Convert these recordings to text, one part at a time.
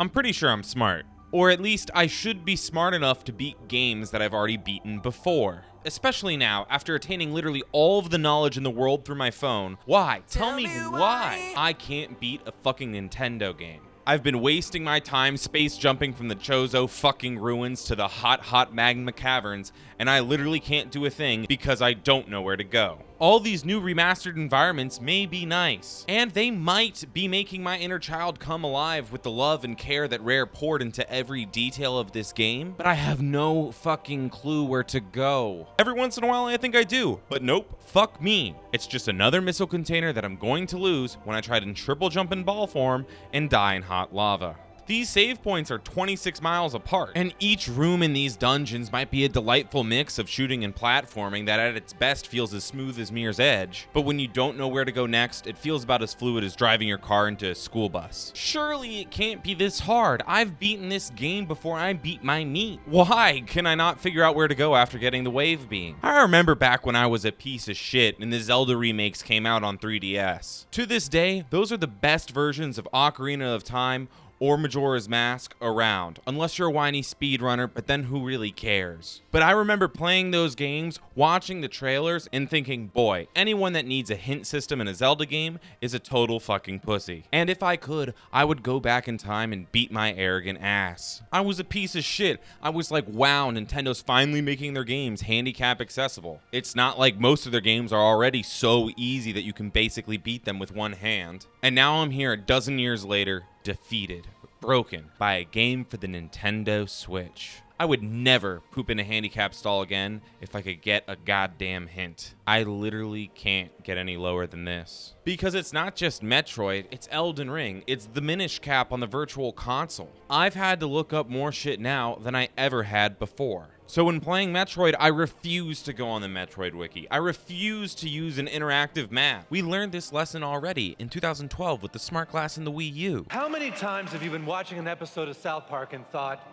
I'm pretty sure I'm smart. Or at least I should be smart enough to beat games that I've already beaten before. Especially now, after attaining literally all of the knowledge in the world through my phone. Why? Tell me why I can't beat a fucking Nintendo game. I've been wasting my time space jumping from the Chozo fucking ruins to the hot magma caverns, and I literally can't do a thing because I don't know where to go. All these new remastered environments may be nice, and they might be making my inner child come alive with the love and care that Rare poured into every detail of this game, but I have no fucking clue where to go. Every once in a while I think I do, but nope, fuck me. It's just another missile container that I'm going to lose when I try to triple jump in ball form and die in hot lava. These save points are 26 miles apart, and each room in these dungeons might be a delightful mix of shooting and platforming that at its best feels as smooth as Mirror's Edge, but when you don't know where to go next, it feels about as fluid as driving your car into a school bus. Surely it can't be this hard. I've beaten this game before I beat my meat. Why can I not figure out where to go after getting the wave beam? I remember back when I was a piece of shit and the Zelda remakes came out on 3DS. To this day, those are the best versions of Ocarina of Time or Majora's Mask around, unless you're a whiny speedrunner, but then who really cares? But I remember playing those games, watching the trailers, and thinking, boy, anyone that needs a hint system in a Zelda game is a total fucking pussy. And if I could, I would go back in time and beat my arrogant ass. I was a piece of shit. I was like, wow, Nintendo's finally making their games handicap accessible. It's not like most of their games are already so easy that you can basically beat them with one hand. And now I'm here a dozen years later, defeated, broken by a game for the Nintendo Switch. I would never poop in a handicap stall again if I could get a goddamn hint. I literally can't get any lower than this. Because it's not just Metroid, it's Elden Ring, it's the Minish Cap on the Virtual Console. I've had to look up more shit now than I ever had before. So when playing Metroid, I refuse to go on the Metroid Wiki. I refuse to use an interactive map. We learned this lesson already in 2012 with the smart glass and the Wii U. How many times have you been watching an episode of South Park and thought,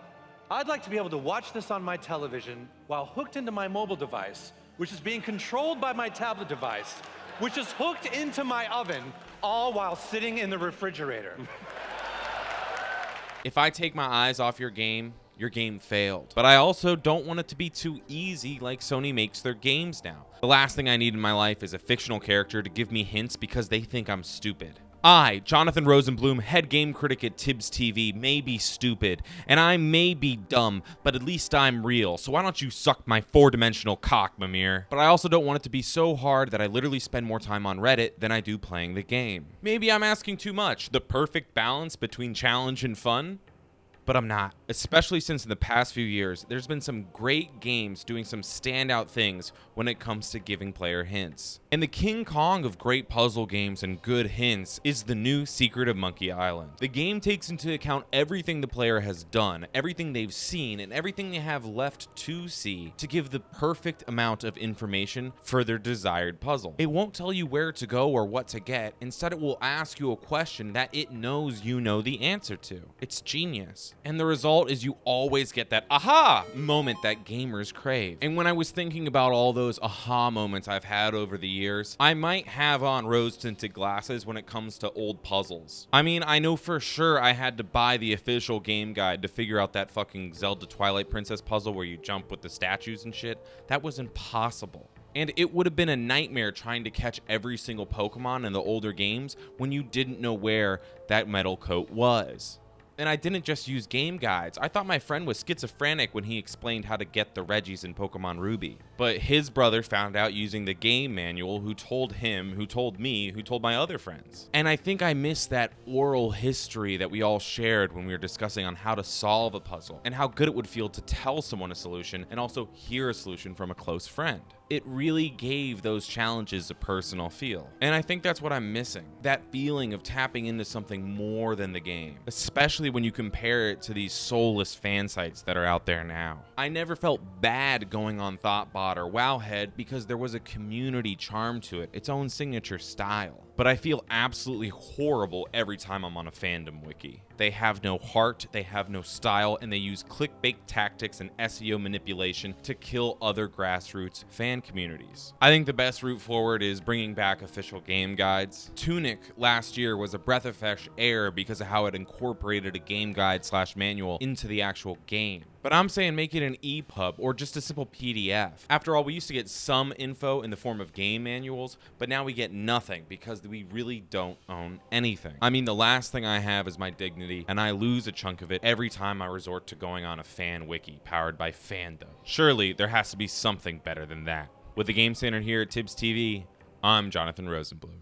I'd like to be able to watch this on my television while hooked into my mobile device, which is being controlled by my tablet device, which is hooked into my oven, all while sitting in the refrigerator? If I take my eyes off your game failed. But I also don't want it to be too easy like Sony makes their games now. The last thing I need in my life is a fictional character to give me hints because they think I'm stupid. I, Jonathan Rosenblum, head game critic at Tibbs TV, may be stupid, and I may be dumb, but at least I'm real, so why don't you suck my four-dimensional cock, Mimir? But I also don't want it to be so hard that I literally spend more time on Reddit than I do playing the game. Maybe I'm asking too much, the perfect balance between challenge and fun? But I'm not. Especially since in the past few years, there's been some great games doing some standout things when it comes to giving player hints. And the King Kong of great puzzle games and good hints is the new Secret of Monkey Island. The game takes into account everything the player has done, everything they've seen, and everything they have left to see to give the perfect amount of information for their desired puzzle. It won't tell you where to go or what to get. Instead, it will ask you a question that it knows you know the answer to. It's genius. And the result is you always get that aha moment that gamers crave. And when I was thinking about all those aha moments I've had over the years, I might have on rose-tinted glasses when it comes to old puzzles. I mean, I know for sure I had to buy the official game guide to figure out that fucking Zelda Twilight Princess puzzle where you jump with the statues and shit. That was impossible. And it would have been a nightmare trying to catch every single Pokemon in the older games when you didn't know where that metal coat was. And I didn't just use game guides. I thought my friend was schizophrenic when he explained how to get the Reggies in Pokemon Ruby. But his brother found out using the game manual, who told him, who told me, who told my other friends. And I think I missed that oral history that we all shared when we were discussing on how to solve a puzzle and how good it would feel to tell someone a solution and also hear a solution from a close friend. It really gave those challenges a personal feel. And I think that's what I'm missing. That feeling of tapping into something more than the game. Especially when you compare it to these soulless fan sites that are out there now. I never felt bad going on Thoughtbot or Wowhead because there was a community charm to it, its own signature style. But I feel absolutely horrible every time I'm on a fandom wiki. They have no heart, they have no style, and they use clickbait tactics and SEO manipulation to kill other grassroots fan communities. I think the best route forward is bringing back official game guides. Tunic last year was a breath of fresh air because of how it incorporated a game guide / manual into the actual game. But I'm saying make it an EPUB or just a simple PDF. After all, we used to get some info in the form of game manuals, but now we get nothing because we really don't own anything. I mean, the last thing I have is my dignity, and I lose a chunk of it every time I resort to going on a fan wiki powered by FANDOM. Surely there has to be something better than that. With the Game Standard here at Tibbs TV, I'm Jonathan Rosenblum.